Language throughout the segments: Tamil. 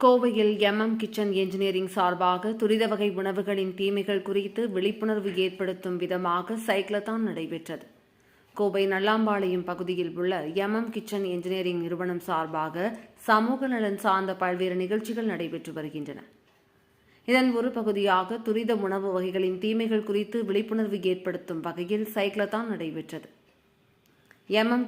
கோவையில் கிச்சன் என்ஜினியரிங் சார்பாக துரித வகை உணவுகளின் தீமைகள் குறித்து விழிப்புணர்வு ஏற்படுத்தும் விதமாக சைக்கிளத்தான் நடைபெற்றது. கோவை நல்லாம்பாளையம் பகுதியில் உள்ள கிச்சன் என்ஜினியரிங் நிறுவனம் சார்பாக சமூக நலன் சார்ந்த பல்வேறு நிகழ்ச்சிகள் நடைபெற்று வருகின்றன. இதன் ஒரு பகுதியாக துரித உணவு வகைகளின் தீமைகள் குறித்து விழிப்புணர்வு ஏற்படுத்தும் வகையில் சைக்கிளத்தான் நடைபெற்றது.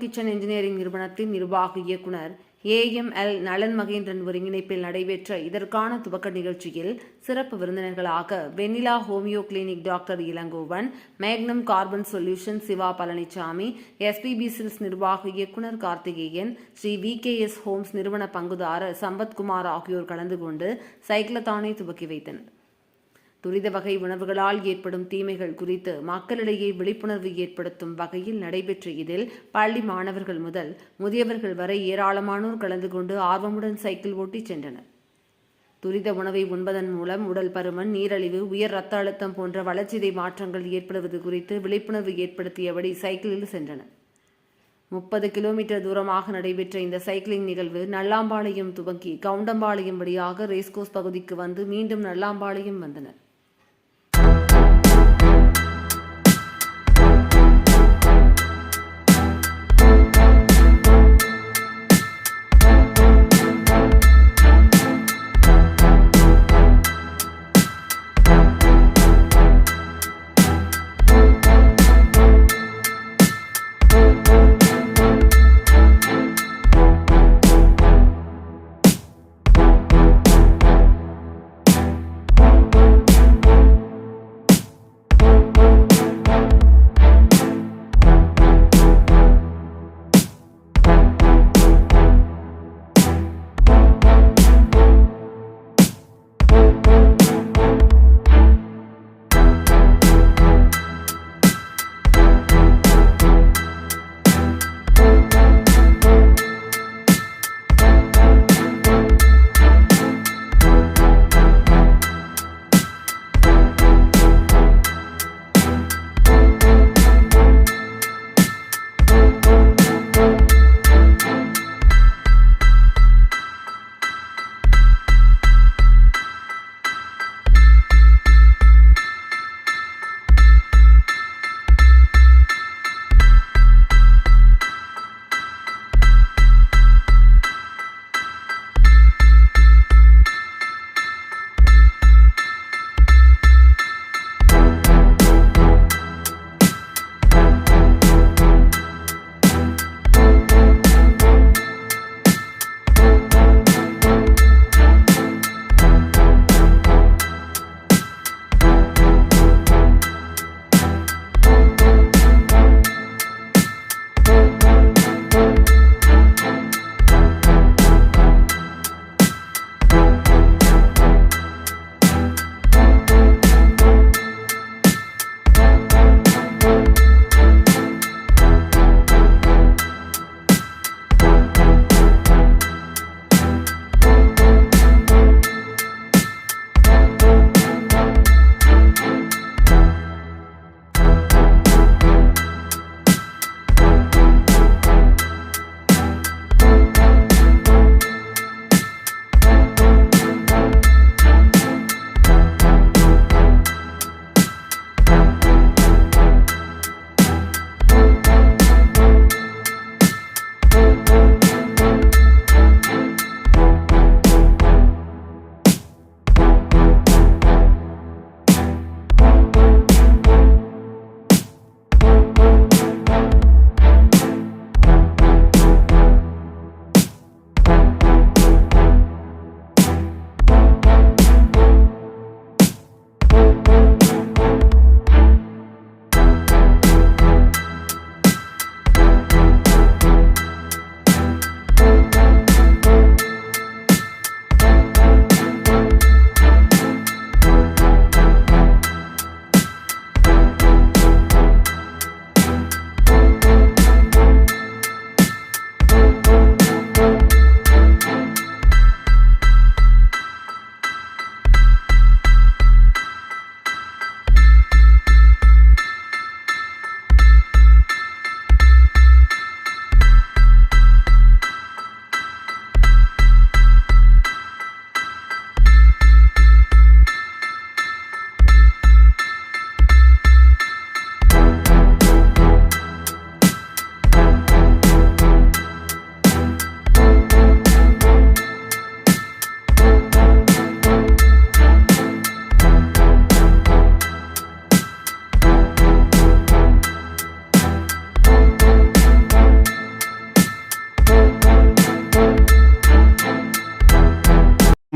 கிச்சன் என்ஜினியரிங் நிறுவனத்தின் நிர்வாக இயக்குனர் AML நலன் மகேந்திரன் ஒருங்கிணைப்பில் நடைபெற்ற இதற்கான துவக்க நிகழ்ச்சியில் சிறப்பு விருந்தினர்களாக Vennila homeo clinic doctor Ilangovan, magnum carbon solution Siva Palanisamy, SPB silks நிர்வாக இயக்குனர் கார்த்திகேயன், ஸ்ரீ VKS ஹோம்ஸ் நிறுவன பங்குதாரர் சம்பத்குமார் ஆகியோர் கலந்து கொண்டு சைக்கிளத்தானை துவக்கி வைத்தனர். துரித வகை உணவுகளால் ஏற்படும் தீமைகள் குறித்து மக்களிடையே விழிப்புணர்வு ஏற்படுத்தும் வகையில் நடைபெற்ற இதில் பள்ளி மாணவர்கள் முதல் முதியவர்கள் வரை ஏராளமானோர் கலந்து கொண்டு ஆர்வமுடன் சைக்கிள் ஓட்டி சென்றனர். துரித உணவை உண்பதன் மூலம் உடல் பருமன், நீரழிவு, உயர் இரத்த அழுத்தம் போன்ற வளர்ச்சிதை மாற்றங்கள் ஏற்படுவது குறித்து விழிப்புணர்வு ஏற்படுத்தியபடி சைக்கிளில் சென்றனர். 30 கிலோமீட்டர் தூரமாக நடைபெற்ற இந்த சைக்கிளிங் நிகழ்வு நல்லாம்பாளையம் துவங்கி கவுண்டம்பாளையம் வழியாக ரேஸ்கோர்ஸ் பகுதிக்கு வந்து மீண்டும் நல்லாம்பாளையம் வந்தனர்.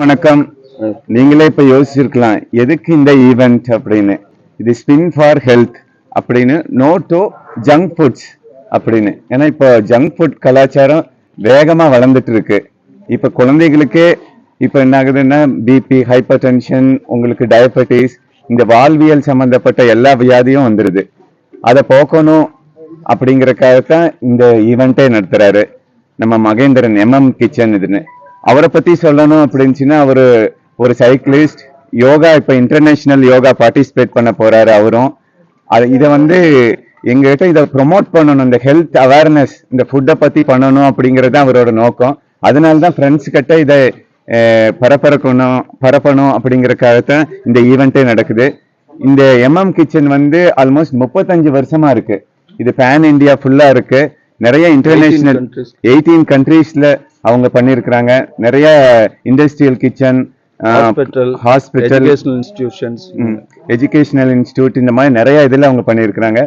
வணக்கம். நீங்களே இப்ப யோசிச்சிருக்கலாம் எதுக்கு இந்த ஈவெண்ட் அப்படின்னு. இது ஸ்பின் ஃபார் ஹெல்த் அப்படின்னு, நோ டு ஜங்க் ஃபுட்ஸ் அப்படின்னு. ஏன்னா இப்போ ஜங்க் ஃபுட் கலாச்சாரம் வேகமா வளர்ந்துட்டு இருக்கு. இப்ப குழந்தைகளுக்கே இப்ப என்ன ஆகுதுன்னா பிபி, ஹைப்பர் டென்ஷன், உங்களுக்கு டயபெட்டிஸ், இந்த வாழ்வியல் சம்பந்தப்பட்ட எல்லா வியாதியும் வந்துருது. அதை போக்கணும் அப்படிங்கறக்காகத்தான் இந்த ஈவெண்ட்டே நடத்துறாரு நம்ம மகேந்திரன் கிச்சன் இதுன்னு. அவரை பத்தி சொல்லணும் அப்படின்னுச்சுன்னா அவரு ஒரு சைக்கிளிஸ்ட், யோகா இப்ப இன்டர்நேஷனல் யோகா பார்ட்டிசிபேட் பண்ண போறாரு அவரும். இதை எங்ககிட்ட இதை ப்ரொமோட் பண்ணணும், இந்த ஹெல்த் அவேர்னஸ், இந்த ஃபுட்டை பத்தி பண்ணணும் அப்படிங்கறது அவரோட நோக்கம். அதனாலதான் ஃப்ரெண்ட்ஸ் கிட்ட இதை பரப்பணும் அப்படிங்கறதுக்காகத்தான் இந்த ஈவெண்ட்டே நடக்குது. இந்த கிச்சன் ஆல்மோஸ்ட் 35 வருஷமா இருக்கு. இது பேன் இந்தியா ஃபுல்லா இருக்கு. நிறைய இன்டர்நேஷனல் 18 கண்ட்ரீஸ்ல அவங்க பண்ணிருக்கிறாங்க. நிறைய industrial kitchen, hospital, educational institute, இந்த மாதிரி நிறைய இதுல அவங்க பண்ணிருக்கிறாங்க.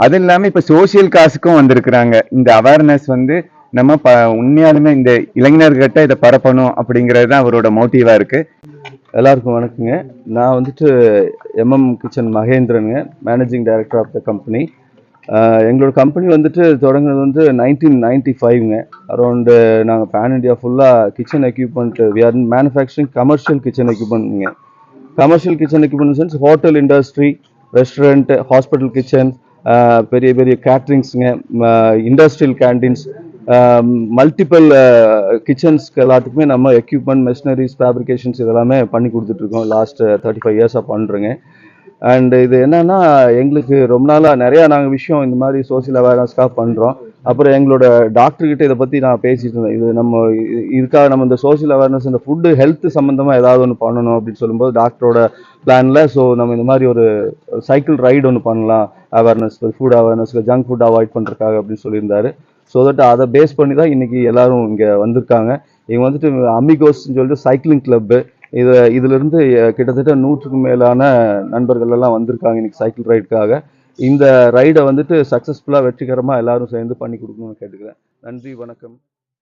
அது இல்லாம இப்ப சோசியல் காசுக்கும் வந்திருக்கிறாங்க. இந்த அவேர்னஸ் நம்ம உண்மையாலுமே இந்த இளைஞர்கிட்ட இதை பரப்பணும் அப்படிங்கிறது தான் அவரோட மோட்டிவா இருக்கு. எல்லாருக்கும் வணக்கங்க. நான் கிச்சன் மகேந்திரனுங்க, managing director of the company. எங்களோட கம்பெனி தொடங்குனது 1995ங்க. அரௌண்டு நாங்கள் பேன் இண்டியா ஃபுல்லாக kitchen equipment, we are manufacturing commercial kitchen எக்யூப்மெண்ட்ங்க. Commercial kitchen equipment sense hotel industry, restaurant, hospital kitchen, பெரிய பெரிய கேட்ரிங்ஸுங்க, இண்டஸ்ட்ரியல் கேண்டீன்ஸ், மல்டிபிள் கிச்சன்ஸ்க்கு எல்லாத்துக்குமே நம்ம எக்யூப்மெண்ட், மெஷினரிஸ், ஃபேப்ரிகேஷன்ஸ் இதெல்லாமே பண்ணி கொடுத்துட்ருக்கோம். லாஸ்ட் 35 இயர்ஸாக பண்ணுறேங்க. அண்ட் இது என்னன்னா, எங்களுக்கு ரொம்ப நாளாக நிறையா நாங்கள் விஷயம் இந்த மாதிரி சோசியல் அவேர்னஸ்க்காக பண்ணுறோம். அப்புறம் எங்களோட டாக்டர்கிட்ட இதை பற்றி நான் பேசிட்டு இருந்தேன். இது இதுக்காக நம்ம இந்த சோசியல் அவேர்னஸ், இந்த ஃபுட்டு ஹெல்த் சம்மந்தமாக ஏதாவது ஒன்று பண்ணணும் அப்படின்னு சொல்லும்போது டாக்டரோட பிளானில் நம்ம இந்த மாதிரி ஒரு சைக்கிள் ரைடு ஒன்று பண்ணலாம், awareness, food awareness, junk food avoid பண்ணுறதுக்காக அப்படின்னு சொல்லியிருந்தாரு. ஸோ தட் அதை பேஸ் பண்ணி தான் இன்னைக்கு எல்லாரும் இங்கே வந்திருக்காங்க. இவங்க அமிகோஸ்ன்னு சொல்லிட்டு சைக்கிளிங் கிளப்பு, இதிலிருந்து கிட்டத்தட்ட 100க்கும் மேலான நண்பர்கள் எல்லாம் வந்திருக்காங்க இன்னைக்கு சைக்கிள் ரைடுக்காக. இந்த ரைடை சக்ஸஸ்ஃபுல்லாக வெற்றிகரமாக எல்லாரும் சேர்ந்து பண்ணி கொடுக்கணும்னு கேட்டுக்கிறேன். நன்றி, வணக்கம்.